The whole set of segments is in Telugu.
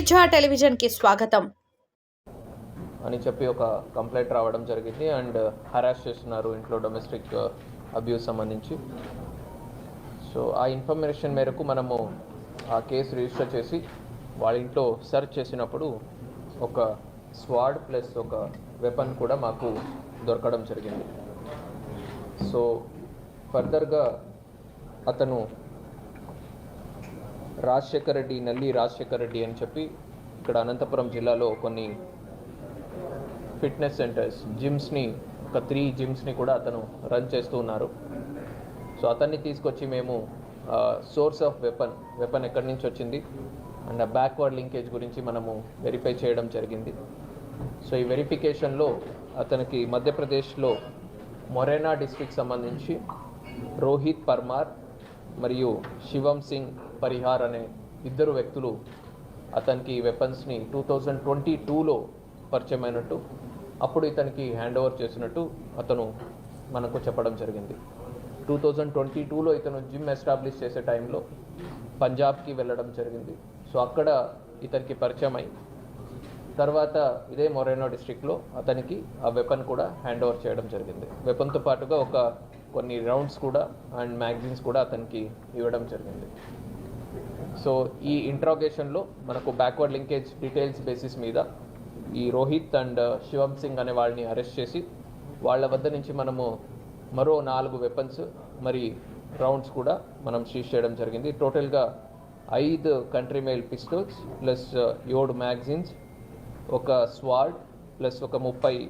మీర్జా టెలివిజన్కి స్వాగతం అని చెప్పి ఒక కంప్లైంట్ రావడం జరిగింది అండ్ హరాస్ చేస్తున్నారు ఇంట్లో డొమెస్టిక్ అబ్యూస్ సంబంధించి. సో ఆ ఇన్ఫర్మేషన్ మేరకు మనము ఆ కేసు రిజిస్టర్ చేసి వాళ్ళ ఇంట్లో సెర్చ్ చేసినప్పుడు ఒక స్వాడ్ ప్లస్ ఒక వెపన్ కూడా మాకు దొరకడం జరిగింది. సో ఫర్దర్గా అతను నల్లి రాజశేఖర్ రెడ్డి అని చెప్పి ఇక్కడ అనంతపురం జిల్లాలో కొన్ని ఫిట్నెస్ సెంటర్స్ జిమ్స్ని ఒక 3 జిమ్స్ని కూడా అతను రన్ చేస్తూ ఉన్నారు. సో అతన్ని తీసుకొచ్చి మేము సోర్స్ ఆఫ్ వెపన్ ఎక్కడి నుంచి వచ్చింది అండ్ ఆ బ్యాక్వర్డ్ లింకేజ్ గురించి మనము వెరిఫై చేయడం జరిగింది. సో ఈ వెరిఫికేషన్లో అతనికి మధ్యప్రదేశ్లో మొరేనా డిస్ట్రిక్ట్ సంబంధించి రోహిత్ పర్మార్ మరియు శివం సింగ్ పరిహార్ అనే 2 వ్యక్తులు అతనికి వెపన్స్ని 2022లో పరిచయం అయినట్టు, అప్పుడు ఇతనికి హ్యాండ్ ఓవర్ చేసినట్టు అతను మనకు చెప్పడం జరిగింది. 2022లో ఇతను జిమ్ ఎస్టాబ్లిష్ చేసే టైంలో పంజాబ్కి వెళ్ళడం జరిగింది. సో అక్కడ ఇతనికి పరిచయం అయి తర్వాత ఇదే మొరేనా డిస్ట్రిక్ట్లో అతనికి ఆ వెపన్ కూడా హ్యాండ్ ఓవర్ చేయడం జరిగింది. వెపన్తో పాటుగా కొన్ని రౌండ్స్ కూడా అండ్ మ్యాగజైన్స్ కూడా అతనికి ఇవ్వడం జరిగింది. సో ఈ ఇంట్రాగేషన్లో మనకు బ్యాక్వర్డ్ లింకేజ్ డీటెయిల్స్ బేసిస్ మీద ఈ రోహిత్ అండ్ శివం సింగ్ అనే వాళ్ళని అరెస్ట్ చేసి వాళ్ళ వద్ద నుంచి మనము మరో 4 వెపన్స్ మరి రౌండ్స్ కూడా మనం సీజ్ చేయడం జరిగింది. టోటల్గా 5 country made pistols plus 7 magazines, ఒక స్వాడ్ ప్లస్ ఒక 30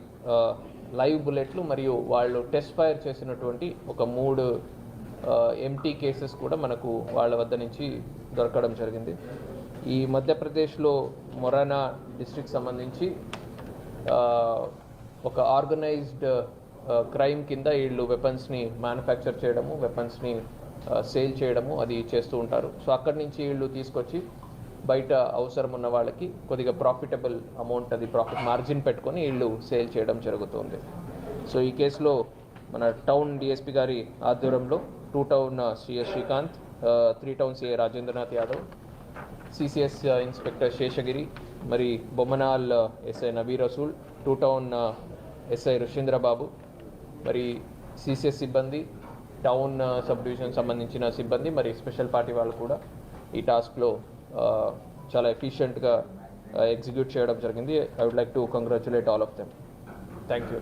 లైవ్ బుల్లెట్లు మరియు వాళ్ళు టెస్ట్ ఫైర్ చేసినటువంటి ఒక 3 ఎంటీ కేసెస్ కూడా మనకు వాళ్ళ వద్ద నుంచి దొరకడం జరిగింది. ఈ మధ్యప్రదేశ్లో మొరేనా డిస్ట్రిక్ట్ సంబంధించి ఒక ఆర్గనైజ్డ్ క్రైమ్ కింద వీళ్ళు వెపన్స్ని మ్యానుఫ్యాక్చర్ చేయడము, వెపన్స్ని సేల్ చేయడము అది చేస్తూ ఉంటారు. సో అక్కడి నుంచి వీళ్ళు తీసుకొచ్చి బయట అవసరం ఉన్న వాళ్ళకి కొద్దిగా ప్రాఫిటబుల్ అమౌంట్, అది ప్రాఫిట్ మార్జిన్ పెట్టుకొని వీళ్ళు సేల్ చేయడం జరుగుతుంది. సో ఈ కేసులో మన టౌన్ డిఎస్పీ గారి ఆధ్వర్యంలో 2 town CS Srikanth, 3 town CI Rajendranath Yadav, CCS inspector Seshagiri, మరి Bommanal SI Nabi Rasool, 2 town SI Rushindra Babu, మరి సిసిఎస్ సిబ్బంది, టౌన్ సబ్ డివిజన్ సంబంధించిన సిబ్బంది, మరి స్పెషల్ పార్టీ వాళ్ళు కూడా ఈ టాస్క్లో చాలా ఎఫిషియెంట్గా ఎగ్జిక్యూట్ చేయడం జరిగింది. I would like to congratulate all of them. Thank you.